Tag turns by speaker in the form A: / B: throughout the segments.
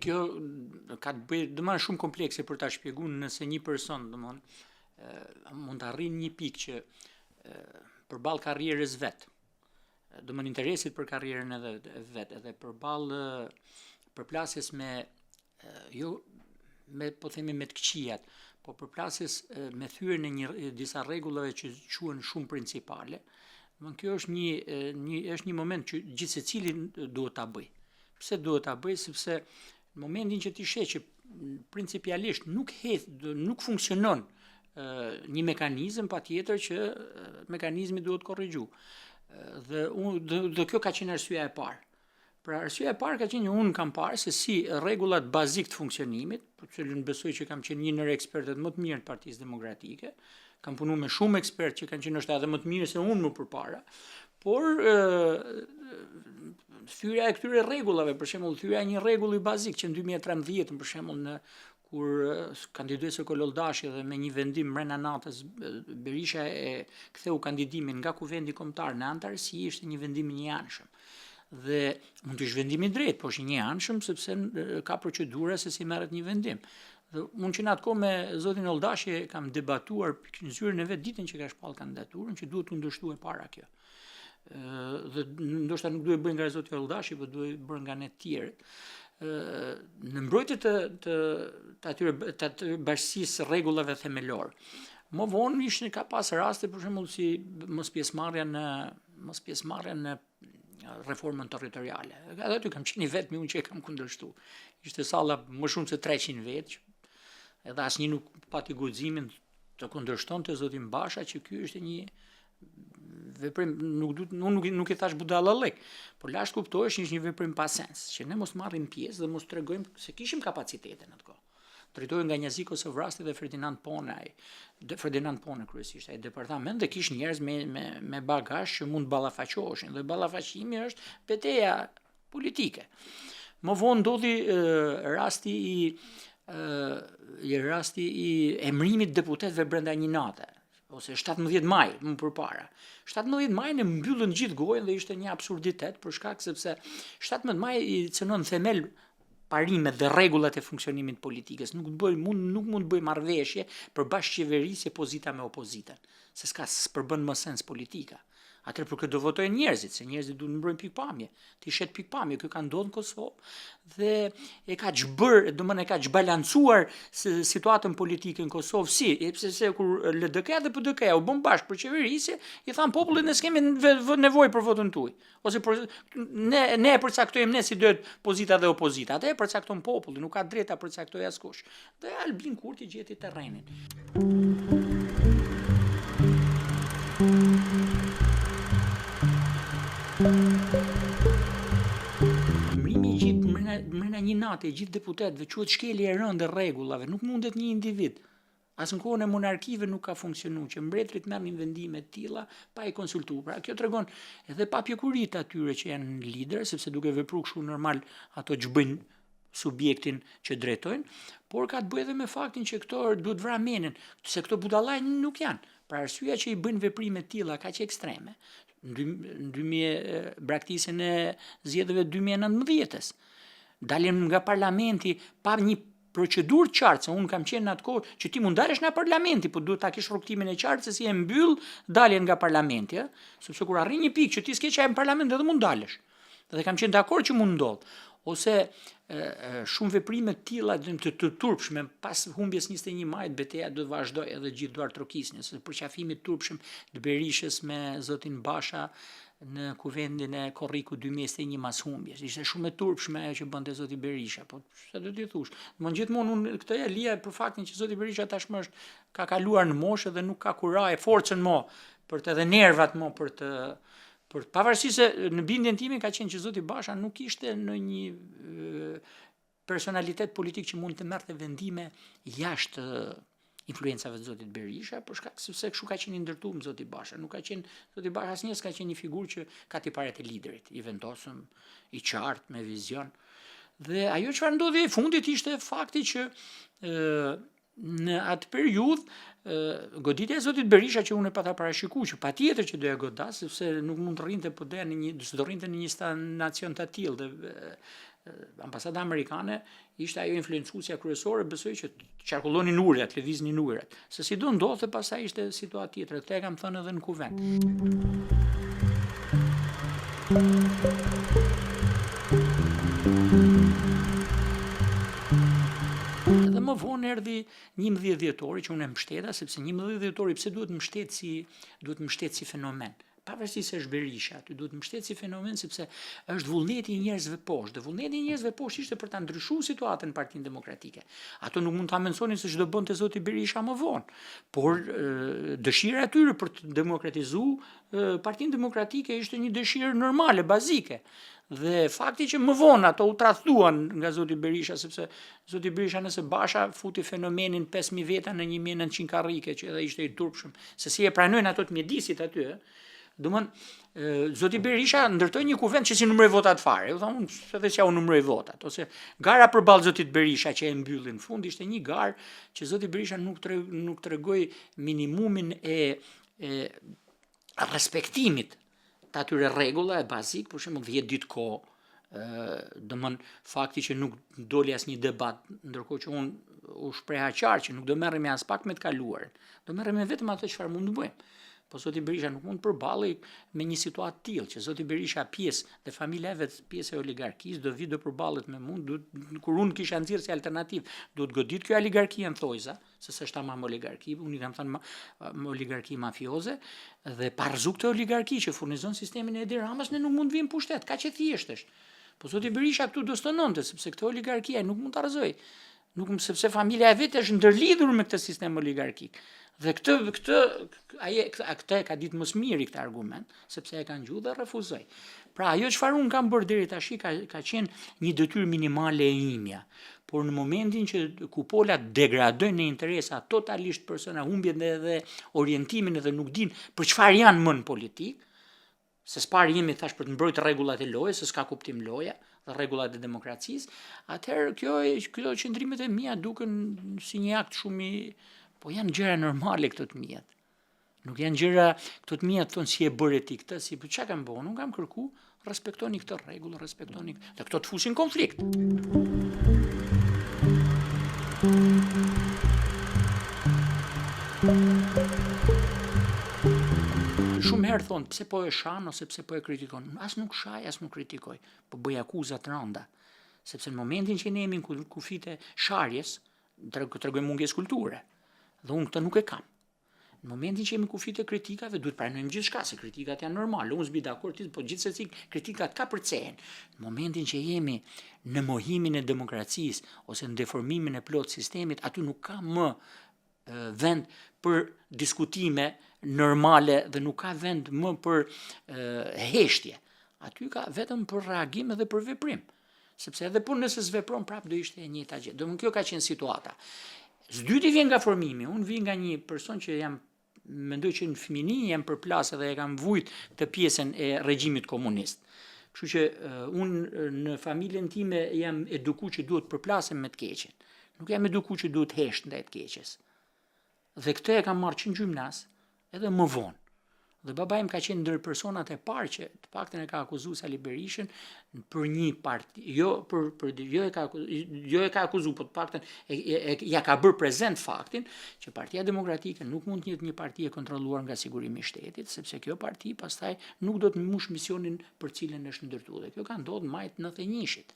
A: Kjo ka të bëjë domosdoshmë shumë komplekse për ta shpjeguar nëse një person mund të arrijë një pikë që përballë karrierës vet, domosdoshmë interesit për karrierën edhe vet, edhe përballë përplasjes me po themi me të këqijat, po përplasjes me thyrën e disa rregullave që quhen shumë principale. Kjo është një moment që gjithsecili duhet ta bëj. Pse duhet ta bëj? Sepse në momentin që ti sheh që principialisht nuk funksionon një mekanizëm, patjetër që mekanizmi duhet korrigju. Dhe kjo ka qenë arsyeja e parë. Pra arsyeja e parë ka qenë unë kam parë se si rregullat bazik të funksionimit, për të cilën besoj që kam qenë një ndër ekspertët më të mirë të Partisë Demokratike, kam punuar me shumë ekspertë që kanë qenë ndoshta edhe më të mirë se unë më përpara, por thyrja e këtyre rregullave, për shembull, thyrja e një rregulli bazik që në 2013, për shembull, kur kandidues Kololdashi dhe me një vendim mbrenda natës Berisha e ktheu kandidimin nga kuvendi kombëtar në antarësi, ishte një vendim i njëanshëm. Dhe mund të ishte vendim i drejtë, por është i njëanshëm sepse ka procedura se si merret një vendim. Dhe unë që në atë kohë me zotin Oldashi kam debatuar në zyrën e vet ditën që ka shpall kandidaturën që duhet të ndërshtuar para kjo. Dhe ndoshta nuk duhet bëj nga zoti Oldashi, por duhet bërë nga ne të tjerët. Në mbrojtje të atyre bashkësisë rregullave themelor. Më vonë ishin ka pas raste për shembull si mos pjesëmarrja në reformën territoriale. Edhe aty kam qenë vetëm unë që e kam kundërshtuar. Ishte salla më shumë se 300 vetë, edhe asnjë nuk pati guximin të kundërshtonte zotin Basha që ky është një veprim, nuk i thash budallallëk, por lashtë kuptohesh ishte një veprim pa sens, që ne mos marrim pjesë dhe mos tregojmë se kishim kapacitete në atë kohë. Drejtori nga Njazi Kosovrasti dhe Ferdinand Pone kryesisht ai departament dhe kish njerëz me bagazh që mund ballafaqoheshin dhe ballafaqimi është betejë politike. Më vonë ndodhi rasti i emërimit deputetëve brenda një nate, ose 17 maj më përpara. 17 maj ne mbyllën gjithë gojën dhe ishte një absurditet për shkak sepse 17 maj i cënon themel parimet dhe rregullat e funksionimit politikës. Nuk mund të bëj marrëveshje për bashkëqeverisje pozita me opozitën, se s'përbën më sens politika. Atëherë për këtë do votojnë njerëzit, se njerëzit duhet mbrojnë pikpamje. Ti shet pikpamje, kjo ka ndodhur në Kosovë dhe e ka zhbalancuar situatën politike në Kosovë sepse kur LDK dhe PDK u bën bashkë për qeverisje, i than popullit ne s'kemi nevojë për votën tuaj. Ose ne e përcaktojmë ne si duhet pozita dhe opozita. Atë e përcakton populli, nuk ka drejt ta përcaktojë askush. Dhe Albin Kurti gjeti terrenin. Mbrimi i gjithë mbrenda një nate i gjithë deputetëve quhet shkelje e rëndë e rregullave, nuk mundet një individ. As në kohën e monarkive nuk ka funksionuar që mbretërit merrnin vendime të tilla pa i konsultuar. Pra kjo tregon edhe papjekuritë atyre që janë lider, sepse duke vepruar kështu normal ato ç'bëjnë subjektin që drejtojnë, por ka të bëjë edhe me faktin që këto duhet vramenin, se këto budallaj nuk janë. Pra arsyeja që i bëjnë veprime të tilla kaq ekstreme, në braktisjen e zgjedhjeve 2019-s. Dalin nga parlamenti pa një procedurë qartë, se unë kam qenë në atë kohë që ti mund dalësh nga parlamenti, por duhet ta kish rrugtimin e qartë se si e mbyll daljen nga parlamenti, sepse kur arrin një pikë që ti s'ke qenë në parlament edhe mund dalësh. Dhe kam qenë dakord që mund ndodh. Ose shumë veprime të tilla të turpshme pas humbjes 21 majit betejë do të vazhdojë edhe gjithë duart trokisnjës, se përqafimi i turpshëm të Berishës me zotin Basha në kuvendin e Korriku 2021 mas humbjes. Ishte shumë e turpshme ajo që bënte zoti Berisha, po çfarë do t'i thush? Domthonjë gjithmonë unë këtë e lija për faktin që zoti Berisha tashmë ka kaluar në moshë dhe nuk ka kurajë, forcën më për të edhe nervat më për pavarësisht se në bindjen time ka qenë që zoti Basha nuk ishte në një personalitet politik që mund të merrte vendime jashtë influencave të zotit Berisha, për shkak sepse kështu ka qenë i ndërtuar zoti Basha. Nuk ka qenë zoti Basha asnjëherë s'ka qenë një figurë që ka tiparet e liderit, i vendosëm, i qartë, me vizion. Dhe ajo çfarë ndodhi e fundit ishte fakti që në atë periudhë goditja e zotit Berisha që unë e pata parashikuar që patjetër që doja godas sepse nuk mund të rrinte po do rrinte në një stanacion të tillë Ambasada amerikane ishte ajo influencuesja kryesore, besoj që qarkullonin ujërat, lëviznin ujërat. Se si do ndodhte, pastaj ishte situatë tjetër. Këtë e kam thënë edhe në kuvent. Edhe më vonë erdhi 11 dhjetori që unë e mbështeta, sepse 11 dhjetori pse duhet mbështet si fenomen. Pavarësisht se është Berisha, aty duhet mbështet si fenomen sepse është vullneti i njerëzve poshtë. Dhe vullneti i njerëzve poshtë ishte për ta ndryshuar situatën në Partinë Demokratike. Ato nuk mund ta mençonin se ç'do bënte zoti Berisha më vonë, por dëshira e tyre për të demokratizuar Partinë Demokratike ishte një dëshirë normale, bazike. Dhe fakti që më vonë ato u tradhtuan nga zoti Berisha, sepse zoti Berisha nëse Basha futi fenomenin 5.000 veta në 1.900 karrike, që edhe ishte i turpshëm, se si e pranojnë ato të mjedisit aty, zoti Berisha ndërtoi një kuvent që si numëroi votat fare. U thonë edhe që u numëroi votat, ose gara përballë zotit Berisha që e mbylli në fund ishte një garë që zoti Berisha nuk tregoi minimumin e respektimit të atyre rregulla e bazik, për shembull 10 ditë kohë, fakti që nuk doli asnjë debat, ndërkohë që unë u shpreha qartë që nuk do merremi as pak me të kaluarën, do merremi vetëm atë çfarë mund të bëjmë. Po zoti Berisha nuk mund të përballej me një situatë të tillë, që zoti Berisha pjesë dhe familja e vet, pjesë e oligarkisë, do vi do përballet me mund, kur unë kisha nxjerrë si alternativë, duhet godit kjo oligarki në thojza, se s'është tamam oligarki, unë i kam thënë oligarki mafioze, dhe pa rrezik të oligarki që furnizon sistemin e Edi Ramës, ne nuk mund të vim pushtet, kaq e thjesht është. Po zoti Berisha këtu do stënonte, sepse këtë oligarkia nuk mund ta rrezoj. Sepse familja e vet është ndërlidhur me këtë sistem oligarkik. Dhe këtë ka ditë më së miri këtë argument, sepse e kanë gjuhë dhe refuzoj. Pra, ajo çfarë unë kam bërë deri tash ka qenë një detyrë minimale e imja. Por në momentin që kupolat degradojnë në interesa totalisht persona, humbjen dhe orientimin edhe nuk din për çfarë janë më në politik, se s'pari jemi thash për të mbrojtur rregullat e lojës, se s'ka kuptim loja dhe rregullat e demokracisë, atëherë këto qëndrimet e mia duken si një akt shumë i po janë gjëra normale këto të mijat. Nuk janë gjëra këto të mijat thonë si e bëre ti këtë, si çka kam bëu, nuk kam kërku, respektoni këtë rregull, respektoni dhe këto të fusin konflikt. Shumë herë thonë pse po e shan ose pse po e kritikon. As nuk shaj, as nuk kritikoj, po bëj akuza të rënda. Sepse në momentin që ne jemi në kufit e sharjes, tregoj mungesë kulture. Dhe unë këtë nuk e kam. Në momentin që jemi kufit e kritikave, duhet pranojmë gjithçka, se kritikat janë normale. Unë s'bi dakord, po gjithsesi kritikat ka përcehen. Në momentin që jemi në mohimin e demokracisë ose në deformimin e plot sistemit, aty nuk ka më vend për diskutime normale dhe nuk ka vend më për heshtje. Aty ka vetëm për reagim dhe për veprim. Sepse edhe por nëse s'vepron prap do ishte e njëjta gjë. Domethënë kjo ka qenë situata. S'dyti vjen nga formimi, unë vi nga një person që mendoj që në fëmijëni jam përplas edhe e kam vujt të pjesën e regjimit komunist. Kështu që unë në familjen time jam edukuar që duhet përplasem me të keqen. Nuk jam edukuar që duhet hesht ndaj të keqes. Dhe këtë e kam marrë që në gjymnas, edhe më vonë. Dhe baba im ka qenë ndër personat e parë që të paktën e ka akuzuar Sali Berishën për një parti, jo e ka akuzuar, por të paktën ja ka bërë prezent faktin që Partia Demokratike nuk mund të jetë një parti e kontrolluar nga sigurimi i shtetit, sepse kjo parti pastaj nuk do të mbush misionin për cilën është ndërtuar. Dhe kjo ka ndodhur maj 91-shit.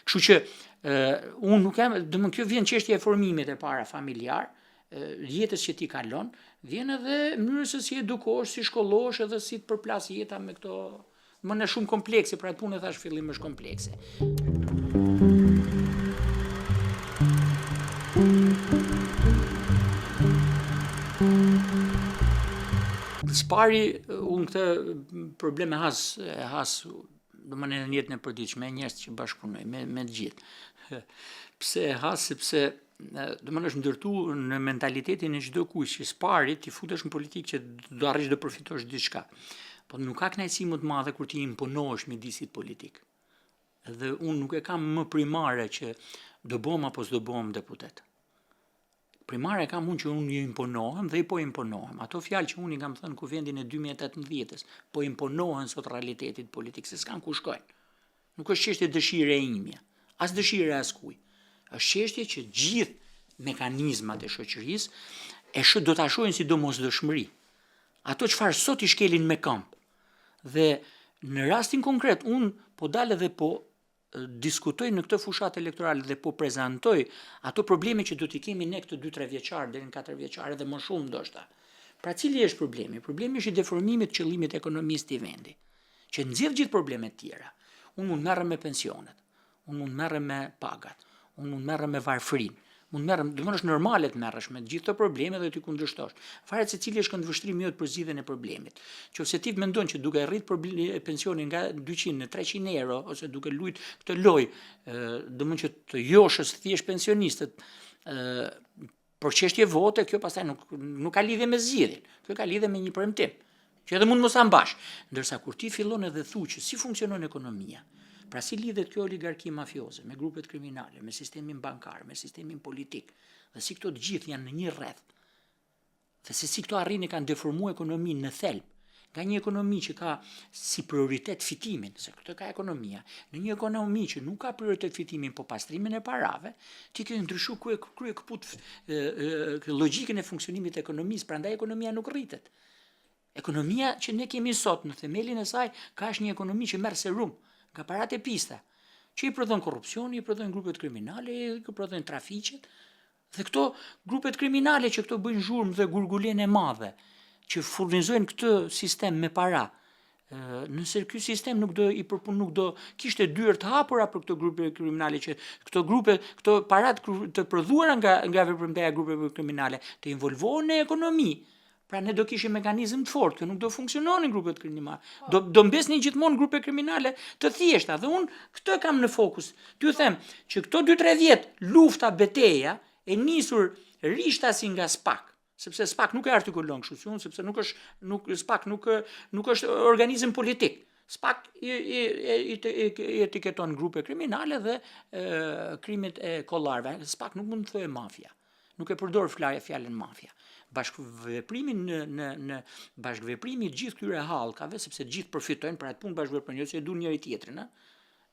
A: Kështu që unë nuk kam, domethënë kjo vjen çështja e formimit e para familjar, jetës që ti kalon, vjen edhe mënyrës se si edukohesh, si shkollohesh edhe si të përplas jeta me këto më në shumë komplekse, pra të punë thash fillim është komplekse. Spari unë këtë problem e has domethënë në jetën e përditshme, njerëz që bashkëpunoj me të gjithë. Pse e has? Sepse domethënë është ndërtu në mentalitetin e çdo kujt që spari ti futesh në politikë që do arrish të përfitosh diçka. Po nuk ka kënaqësi më të madhe kur ti imponohesh mjedisit politik. Dhe unë nuk e kam më primare që do bëhem apo s'do bëhem deputet. Primare kam unë që unë ju imponohem dhe i po imponohem. Ato fjalë që unë i kam thënë në kuvendin e 2018-s, po imponohen sot realitetit politik, se s'kan ku shkojnë. Nuk është çështje dëshire e imja. as dëshire as kuj. Është çështje që gjithë mekanizmat e shoqërisë do ta shohin si domosdoshmëri. Ato çfarë sot i shkelin me këmbë. Dhe në rastin konkret, unë po dalë dhe po diskutoj në këtë fushat elektorale dhe po prezantoj ato probleme që do t'i kemi ne këtë 2-3 vjeçar deri në 4 vjeçare dhe më shumë ndoshta. Pra cili është problemi? Problemi është i deformimit të qëllimit ekonomisë të vendit, që nxjerr gjithë problemet tjera. Unë mund merrem me pensionet, unë mund merrem me pagat, unë mund merrem me varfërinë, domethënë është normale të merresh me gjithë këto probleme dhe ti kundërshtosh. Faret se cili është këndvështrimi jot për zgjidhjen e problemit. Nëse ti mendon që duke rrit pensionin nga 200 në 300 euro ose duke lujt këtë lojë, domethënë që të joshës thjesht pensionistët për çështje vote, kjo pastaj nuk ka lidhje me zgjidhjen. Kjo ka lidhje me një premtim, që edhe mund mos ta mbash. Ndërsa kur ti fillon edhe thu që si funksionon ekonomia, pra si lidhet kjo oligarki mafioze me grupet kriminale, me sistemin bankar, me sistemin politik, dhe si këto të gjithë janë në një rreth, dhe se si këto arrin e kanë deformuar ekonominë në thelb, nga një ekonomi që ka si prioritet fitimin, se këtë ka ekonomia, në një ekonomi që nuk ka prioritet fitimin, po pastrimin e parave, ti ke ndryshu krye kaput logjikën e funksionimit të ekonomisë, prandaj ekonomia nuk rritet. Ekonomia që ne kemi sot në themelin e saj ka është një ekonomi që merr serum nga parat e pista, që i prodhon korrupsioni, i prodhon grupet kriminale, i prodhon trafiqet, dhe këto grupet kriminale që këto bëjnë zhurmë dhe gurgulen e madhe, që furnizojnë këtë sistem me para, nëse ky sistem nuk do kishte dyert të hapura për këto grupe kriminale, që këto parat të prodhuara nga veprimtaria e grupeve kriminale të involvohen në ekonomi. Pra ne do kishim mekanizëm të fortë, që nuk do funksiononin grupet kriminale. Do mbesnin gjithmonë grupe kriminale të thjeshta. Dhe unë këtë kam në fokus. T'ju them që këto 2-3 vjet lufta, beteja e nisur rishtasi nga SPAK, sepse SPAK nuk e artikulon kështu, sepse SPAK nuk është organizëm politik. SPAK i etiketon grupe kriminale dhe krimit e kollarëve. SPAK nuk mund të thojë mafia. Nuk e përdor fjalën mafia. Bashkëveprimi në bashkëveprimi gjithë këtyre hallkave, sepse gjithë përfitojnë për atë punë bashkëveprimi, se duan njëri tjetrin,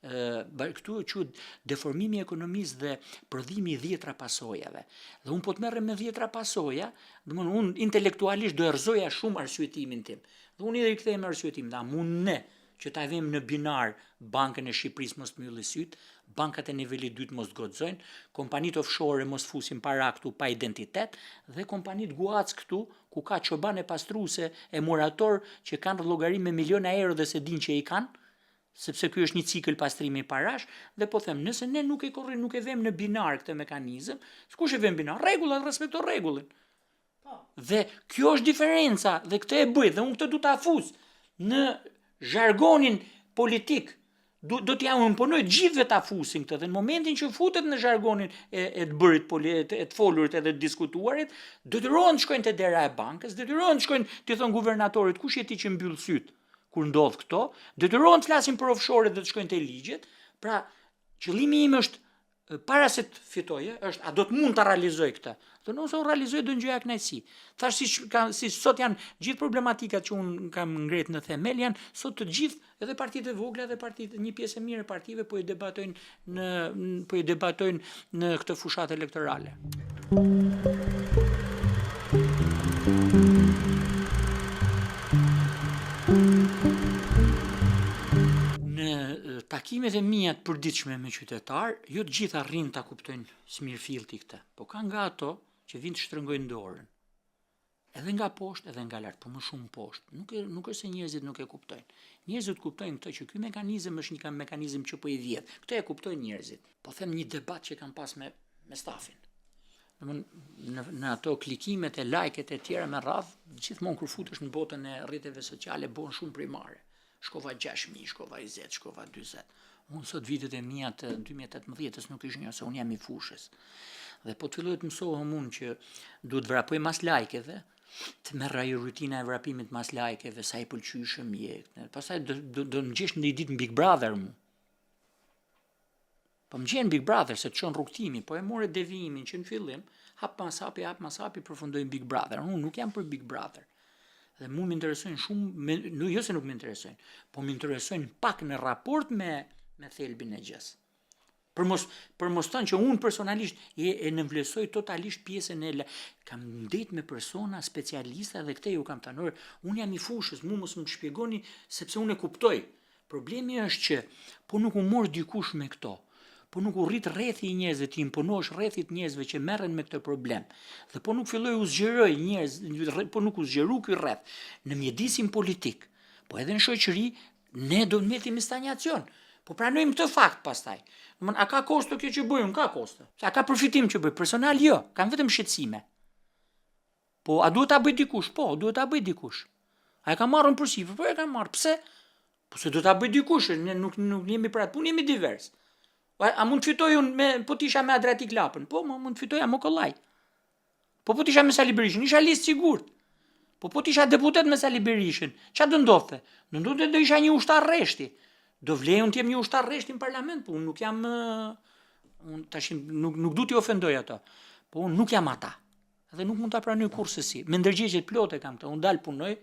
A: këtu quhet deformimi i ekonomisë dhe prodhimi i 10 pasojave. Dhe unë po të merrem me 10 pasoja, domthonë unë intelektualisht do erzoja shumë arsyetimin tim. Dhe unë i rikthej me arsyetimin, a mund ne që ta vëmë në binar bankën e Shqipërisë mos të mbyllë syt, bankat e nivelit 2 mos të guxojnë, kompanitë offshore mos fusin para këtu pa identitet dhe kompanitë guac këtu ku ka çoban e pastruese e murator që kanë llogari me miliona euro dhe se din që i kanë, sepse ky është një cikël pastrimi parash, dhe po them, nëse ne nuk e vëmë në binar këtë mekanizëm, kush e vën binar? Rregullat, respekto rregullin. Dhe kjo është diferenca dhe këtë e bëj dhe unë këtë du ta fus në zhargonin politik. Do t'ja imponoj gjithëve ta fusin këtë, dhe në momentin që futet në zhargonin e të bërit, e të folurit edhe të diskutuarit, detyrohen të shkojnë te dera e bankës, detyrohen të shkojnë të thonë guvernatorit kush je ti që mbyll syt kur ndodh këto, detyrohen të flasin për offshore dhe të shkojnë te ligjet. Pra, qëllimi im është para se të fitoje, është a do të mund të realizoj këtë. Dhe nëse unë realizoj do ngjoja kënaqësi. Thash si sot janë gjithë problematikat që unë kam ngret në themel, janë sot të gjithë, edhe partitë e vogla dhe partitë, një pjesë e mirë e partive po i debatojnë në këtë fushat elektorale. Takimet e mia të përditshme me qytetar, jo të gjitha arrin ta kuptojnë smirëfillti këtë, po ka nga ato që vinë të shtrëngojnë dorën. Edhe nga poshtë, edhe nga lart, po më shumë poshtë. Nuk është se njerëzit nuk e kuptojnë. Njerëzit kuptojnë këtë që ky mekanizëm është një mekanizëm që po i vjedh. Këtë e kuptojnë njerëzit. Po them një debat që kam pas me stafin. Në ato klikimet e like-et e tjera me radh, gjithmonë kur futesh në botën e rrjeteve sociale bën shumë primare. Shkova 6.000, shkova 20, shkova 40. Unë sot vitet e mia të 2018-s nuk ishin se unë jam i fushës. Dhe po të filloj të mësohem unë që duhet vrapoj mas lajkeve, të merr ajo rutina e vrapimit mas lajkeve, sa i pëlqyeshëm je. Pastaj do ngjesh në ditë në Big Brother mu. Po më gjen Big Brother se të çon rrugtimi, po e morë devijimin që në fillim, hap mas hapi përfundojnë Big Brother. Unë nuk jam për Big Brother. Dhe mu më interesojnë shumë, jo se nuk më interesojnë, po më interesojnë pak në raport me thelbin e gjës. Për mos thënë që unë personalisht e nënvlerësoj totalisht pjesën kam ndet me persona specialista dhe këte ju kam thënë, unë jam i fushës, mu mos më shpjegoni sepse unë e kuptoj. Problemi është që po nuk u mor dikush me këto, po nuk u rrit rrethi i njerëzve të imponosh rrethit njerëzve që merren me këtë problem. Dhe po nuk filloi u zgjeroj njerëz, po nuk u zgjeru ky rreth në mjedisin politik, po edhe në shoqëri, ne do të metim në stagnacion. Po pranojmë këtë fakt pastaj. A ka kosto kjo që bëjmë? Ka kosto. A ka përfitim që bëj? Personal jo, kam vetëm shqetësime. Po a duhet ta bëj dikush? Po, duhet ta bëj dikush. A e ka marrën për sipër? Po e ka marrë. Pse? Po se do ta bëj dikush, ne nuk jemi për atë punë, jemi divers. A mund të fitoj unë po t'isha me Adriatik Lapën? Po, mund të fitoja me Kollaj. Po t'isha me Sali Berishin, isha listë sigurt. Po t'isha deputet me Sali Berishin, ç'a do ndodhte? Do ndodhte do isha një ushtar rreshti. Do vlej unë t'jem një ushtar rreshti në parlament, po unë nuk jam, nuk du t'i ofendoj ato, po unë nuk jam ata, dhe nuk mund t'a pranoj kurse si, me ndërgjegjet plote kam të, unë dalë punoj,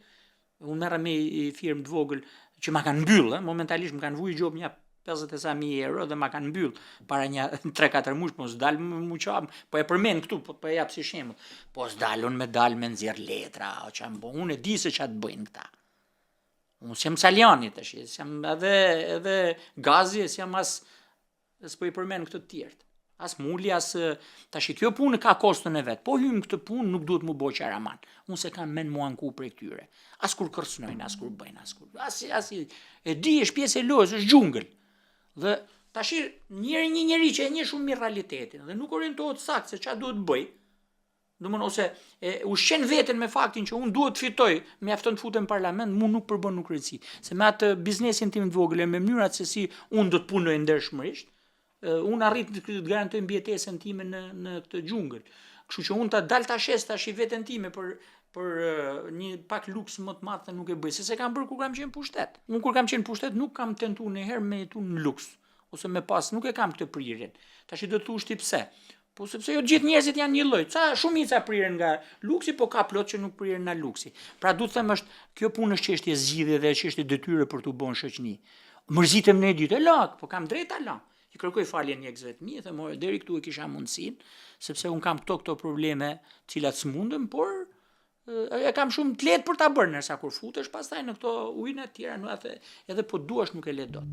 A: unë merra me i firmë të vogël, që ma kanë mbyllë, momentalisht më kanë vuj gjobë një 50.000 euro dhe ma kanë mbyllë, para një 3-4 mush, po s'dalë më qabë, po e përmen këtu, po e japë si shemull, po s'dalë unë me dalë me nxjerr letra, unë e di se ç'a të bëjnë këta. Unë s'jam Saljani tash, s'jam edhe Gazi, s'jam s'po i përmend këtë të tjerët. As Muli, as tash kjo punë ka kostën e vet. Po hym këtë punë nuk duhet më bëj qaraman. Unë se kam mend mua anku për këtyre. As kur kërcënojnë, as kur bëjnë, as e di është pjesë e lojës, është xhungël. Dhe tash një njeri që e njeh shumë mirë realitetin dhe nuk orientohet saktë se ç'a duhet bëj. Domthon ose ushqen veten me faktin që unë duhet fitoj, mjafton të futem në parlament, mu nuk përbën nuk rëndësi. Se me atë biznesin tim të vogël, me mënyrat se si unë do të punoj ndershmërisht, unë arrit të garantoj mbijetesën time në këtë xhungël. Kështu që unë ta dal ta shes tash veten time për një pak luks më të madh nuk e bëj, se kam bërë kur kam qenë pushtet. Unë kur kam qenë pushtet nuk kam tentuar ndonjëherë me jetu në luks, ose me pas, nuk e kam këtë prirjen. Tash do të thosh ti pse? Po sepse jo gjithë njerëzit janë një lloj. Shumica priren nga luksi, po ka plot që nuk priren nga luksi. Pra duhet të them është kjo punë është çështje zgjidhje dhe çështje detyre për t'u bën shoqëni. Mërzitem në ditë, lak, po kam drejt ta la. I kërkoj falje njerëzve të mi, them deri këtu e kisha mundsinë, sepse un kam këto probleme, të cilat s'mundem, por e kam shumë të lehtë për ta bërë, ndërsa kur futesh pastaj në këto ujë të tjera, nuk edhe po duash nuk e le dot.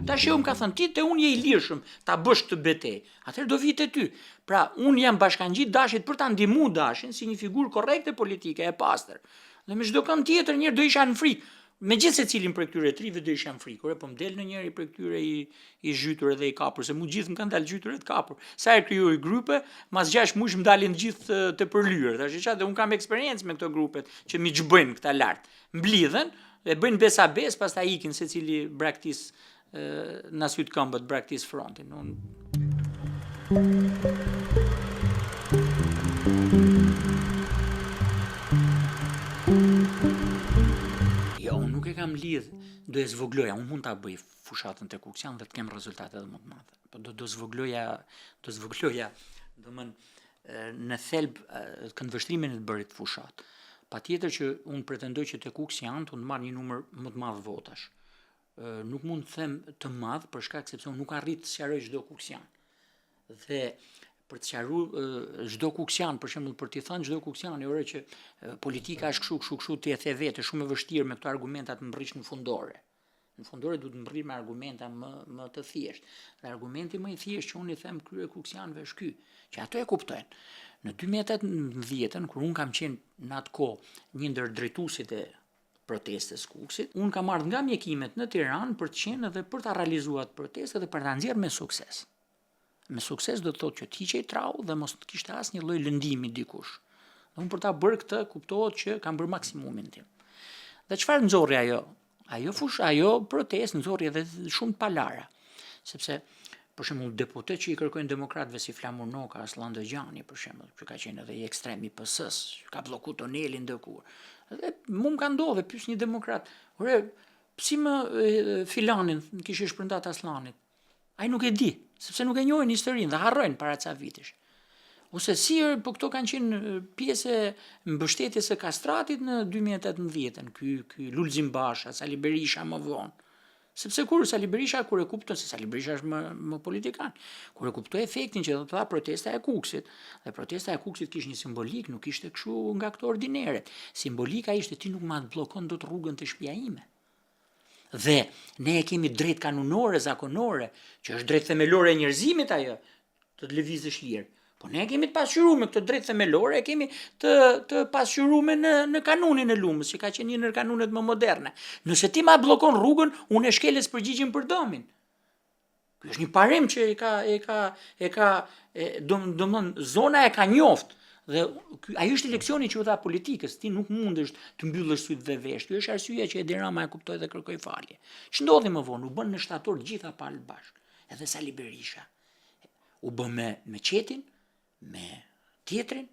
A: Tash unë ka thënë ti te unë je i lirshëm ta bësh këtë betejë. Atëherë do vi te ty. Pra unë jam bashkangjit Dashit për ta ndihmuar Dashin si një figurë korrekte politike e pastër. Dhe me çdo kënd tjetër njëherë do isha në frikë. Me gjithë se cilin për këtyre trive do isha në frikë. Po më del në njëri për këtyre i zhytur edhe i kapur, se mu gjithë më kanë dalë zhytur edhe kapur. Sa e krijoj grupe, mas 6 muaj më dalin gjithë të përlyer. Tash çfarë, unë kam eksperiencë me këto grupet që mi xhbojnë këta lart. Mblidhen, e bëjnë besabes, pastaj ikin secili braktis në syt këmbët braktis frontin. Jo, unë nuk e kam lidh, do e zvogloja, unë mund ta bëj fushatën te Kuksian dhe të kem rezultate edhe më të mëdha. Po do zvogloja, në thelb këndvështrimin e të bërit fushat. Patjetër që unë pretendoj që te Kuksian unë marr një numër më të madh votash. Nuk mund të them të madh për shkak sepse unë nuk arrit të sqaroj çdo Kuksian. Dhe për të sqaruar çdo Kuksian, për shembull për t'i thënë çdo Kuksian, orë që politika është kështu ti e the vetë, shumë e vështirë me këto argumenta të mbërrish në fundore. Në fundore duhet të mbërrit me argumenta më të thjeshtë. Dhe argumenti më i thjeshtë që unë i them krye Kuksianëve është ky, që ato e kuptojnë. Në 2018, kur unë kam qenë në atë kohë një ndër drejtuesit e protestës Kuksit, unë kam ardhur nga mjekimet në Tiranë për të qenë edhe për ta realizuar protestë dhe për ta nxjerrë me sukses. Me sukses do të thotë që të hiqej trau dhe mos të kishte asnjë lloj lëndimi dikush. Dhe unë për ta bërë këtë kuptohet që kam bërë maksimumin tim. Dhe çfarë nxorri ajo? Ajo protestë nxorri edhe shumë palara. Sepse për shembull deputet që i kërkojnë demokratëve si Flamur Noka, Aslan Dëgjani për shembull, që ka qenë edhe i ekstrem i PS-s, ka bllokuar tunelin ndërkohë. Dhe mu më ka ndodhur pyes një demokrat, "Ore, psi më filanin kishte shpërndat Aslanit?" Ai nuk e di, sepse nuk e njohin historinë dhe harrojnë para ca vitesh. Ose si, po këto kanë qenë pjesë mbështetjes së kastratit në 2018-ën, ky Lulzim Basha, Sali Berisha më vonë. Sepse Sali Berisha kur e kupton se Sali Berisha është më politikan, kur e kuptoi efektin që do të tha protesta e Kuksit, dhe protesta e Kuksit kishte një simbolik, nuk ishte kështu nga këto ordineret. Simbolika ishte ti nuk ma të bllokon dot rrugën të shtëpia ime. Dhe ne e kemi drejt kanunore, zakonore, që është drejt themelore e njerëzimit ajo, të lëvizësh lirë. Po ne kemi të pasqyruar këtë drejt themelore, e kemi të pasqyruar në kanunin e lumës, që ka qenë një ndër kanunet më moderne. Nëse ti ma bllokon rrugën, unë e shkeles përgjigjen për dëmin. Ky është një parim që domthon zona e ka njoft. Dhe ai është leksioni që u dha politikës, ti nuk mundesh të mbyllësh syt dhe vesh. Kjo është arsyeja që Edi Rama e kuptoi dhe kërkoi falje. Ç'ndodhi më vonë? U bën në shtator gjitha palë bashkë. Edhe Sali Berisha u bë me Qetin, me tjetrin,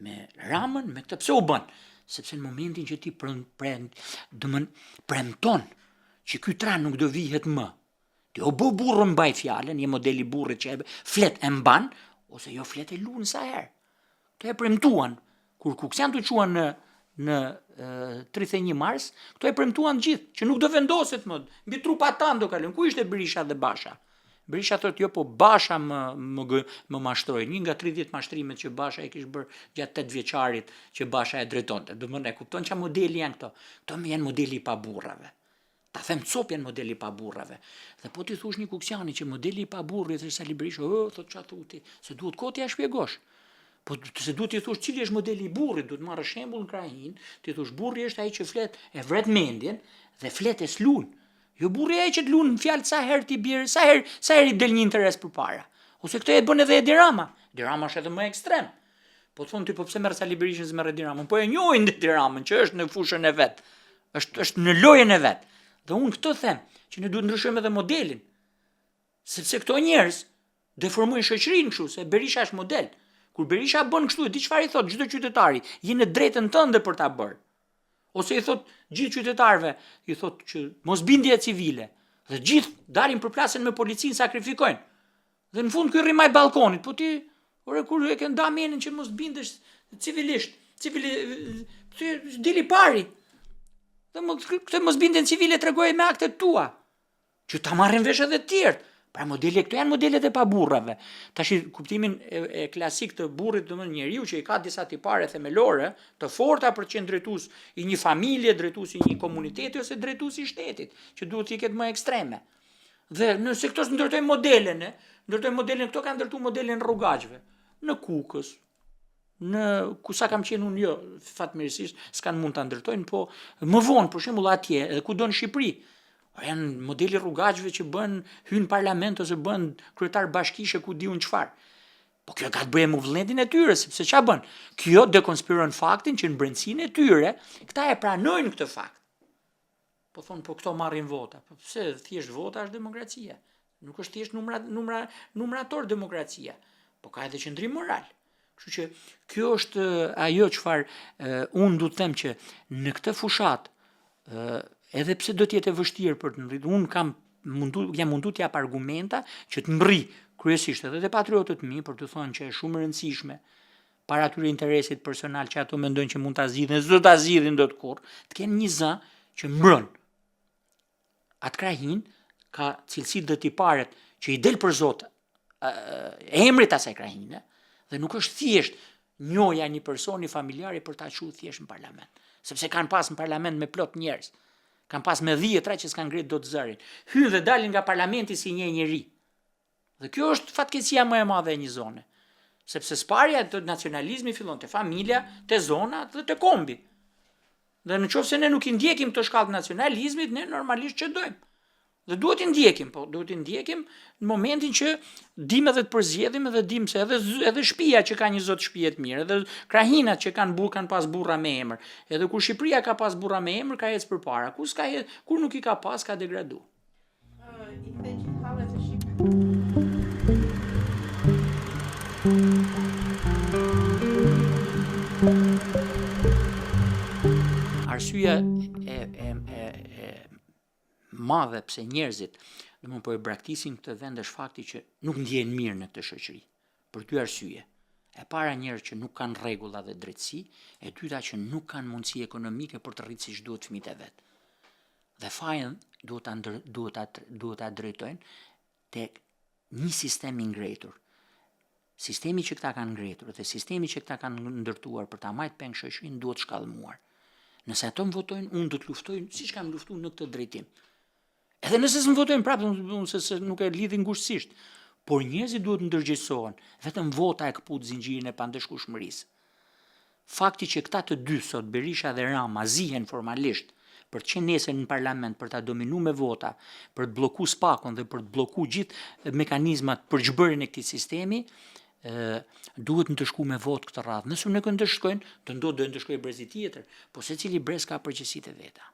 A: me Ramën, me këtë. Pse u bën? Sepse në momentin që ti premton që ky tran nuk do vihet më, ti o bë burrë mbaj fjalën, një model i burrit që flet e mban, ose jo flet e lun sa herë. Këto e premtuan, kur Kuksian të quan në 31 mars, këto e premtuan gjithë, që nuk do vendoset më, mbi trupat tanë do kalon. Ku ishte Berisha dhe Basha? Berisha thotë jo, po Basha më mashtroi. Një nga 30 mashtrimet që Basha e kishte bërë gjatë 8 vjeçarit që Basha e drejtonte. Domethënë e kupton ç'a modeli janë këto. Këto janë modeli i paburrave. Ta them cop janë modeli i paburrave. Dhe po ti thush një Kuksiani që modeli i paburrit është Sali Berisha, thotë ç'a thuti, se duhet kohë t'ia shpjegosh. Po se duhet t'i thush cili është modeli i burrit, duhet marrë shembull në Krahin, ti thush burri është ai që flet e vret mendjen dhe flet e slun. Jo burri ai që të lun në fjalë sa herë ti bjerë, sa herë i del një interes përpara. Ose këtë e bën edhe Edi Rama. Edi Rama është edhe më ekstrem. Po thon ti po pse merr Sali Berishën se merr Edi Ramën? Po e njohin Edi Ramën që është në fushën e vet. Është në lojën e vet. Dhe unë këtë them, që ne duhet ndryshojmë edhe modelin. Sepse këto njerëz deformojnë shoqërinë kështu, se Berisha është model. Kur Berisha bën kështu, di çfarë i thot çdo qytetari, je në drejtën tënde për ta bërë. Ose i thot gjithë qytetarëve, i thot që mosbindje civile. Dhe gjithë dalin përplasen me policinë, sakrifikojnë. Dhe në fund ky rrimaj balkonit, po ti kur e ke nda menin që mos bindesh civilisht, dili pari. Dhe këtë mosbindjen civile tregoj me aktet tua, që ta marrin vesh edhe të tjerë. Pra modeli këto janë modelet e paburrave. Tash kuptimin e klasik të burrit, domethënë njeriu që i ka disa tipare themelore, të forta për të qenë drejtues i një familje, drejtues i një komuniteti ose drejtues i shtetit, që duhet të ketë më ekstreme. Dhe nëse këto ndërtojnë modelin, këto kanë ndërtuar modelin rrugaçve, në Kukës, në ku sa kam qenë unë jo, fatmirësisht s'kan mund ta ndërtojnë, po më vonë për shembull atje, edhe kudo në Shqipëri. Janë modeli rrugaçve që hyn parlament ose bën kryetar bashkishe ku diun çfarë. Po kjo ka të bëjë me vullnetin e tyre, sepse ç'a bën? Kjo dekonspiron faktin që në brendsinë e tyre këta e pranojnë këtë fakt. Po thonë po këto marrin vota. Po pse thjesht vota është demokracia? Nuk është thjesht numrator demokracia, po ka edhe qëndrim moral. Kështu që kjo është ajo çfarë unë du të them që në këtë fushat edhe pse do të jetë vështirë për të ngritur, unë jam mundu të jap argumenta që të mbri kryesisht edhe patriotët mi për të thënë që është shumë e rëndësishme para atyre interesit personal që ato mendojnë që mund ta zgjidhin, s'do ta zgjidhin dot kurrë, të kenë një zë që mbron. Atë krahin ka cilësitë dhe tiparet që i del për Zot emrit asaj krahine dhe nuk është thjesht njoja një personi familjari për ta thënë thjesht në parlament, sepse kanë pas në parlament me plot njerëz. Kanë pas me 10 që s'kan ngrit dot zërin. Hyn dhe dalin nga parlamenti si një njeri. Dhe kjo është fatkeqësia më e madhe e një zone. Sepse sparja të nacionalizmi fillon te familja, te zona dhe te kombi. Dhe nëse ne nuk i ndjekim këto shkallë të nacionalizmit, ne normalisht ç'dojmë. Dhe duhet i ndjekim, po duhet i ndjekim në momentin që dim edhe të përzgjedhim edhe dim se edhe shtëpia që ka një zot shtëpie të mirë, edhe krahinat që kanë pas burra me emër, edhe kur Shqipëria ka pas burra me emër ka ecë përpara, kur nuk i ka pas ka degradu.
B: I the gjithave të Shqipërisë.
A: Arsyeja madhe pse njerëzit po e braktisin këtë vend është fakti që nuk ndjehen mirë në këtë shoqëri. Për ky arsye. E para njerë që nuk kanë rregulla dhe drejtësi, e dyta që nuk kanë mundësi ekonomike për të rritë siç duhet fëmijët e vet. Dhe fajin duhet ta drejtojnë tek një sistem i ngretur. Sistemi që këta kanë ngretur dhe sistemi që këta kanë ndërtuar për ta marrë peng shoqërinë duhet shkallëmuar. Nëse ato më votojnë, unë do të luftoj siç kam luftuar në këtë drejtim. Edhe nëse s'më votojnë prapë, se nuk e lidhin ngushësisht, por njerëzit duhet ndërgjegjësohen, vetëm vota e kaput zinxhirin e pandëshkueshmërisë. Fakti që këta të dy sot, Berisha dhe Rama, zihen formalisht për të qenë nesër në parlament për ta dominuar me vota, për të bllokuar spakun dhe për të bllokuar gjithë mekanizmat për zhbërjen e këtij sistemi, duhet në të shku me votë këtë radhë. Nëse nuk e ndëshkojnë, do ndëshkojë brezi tjetër, po secili brez ka përgjegjësitë e veta.